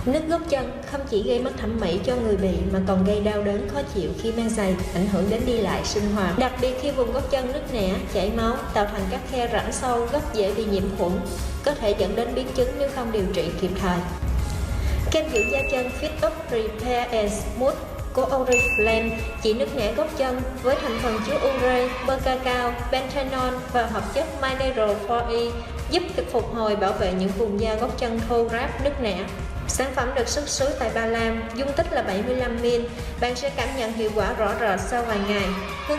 Nứt gót chân không chỉ gây mất thẩm mỹ cho người bị mà còn gây đau đớn khó chịu khi mang giày, ảnh hưởng đến đi lại sinh hoạt. Đặc biệt khi vùng gót chân nứt nẻ, chảy máu, tạo thành các khe rãnh sâu, rất dễ bị nhiễm khuẩn, có thể dẫn đến biến chứng nếu không điều trị kịp thời. Kem dưỡng da chân Fit Up Repair and Smooth của Oriflame chỉ nứt nẻ gót chân với thành phần chứa ure, bơ cacao, panthenol và hợp chất Mineral 4E, giúp phục hồi bảo vệ những vùng da gót chân thô ráp nứt nẻ. Sản phẩm được xuất xứ tại Ba Lan, dung tích là 75ml. Bạn sẽ cảm nhận hiệu quả rõ rệt sau vài ngày.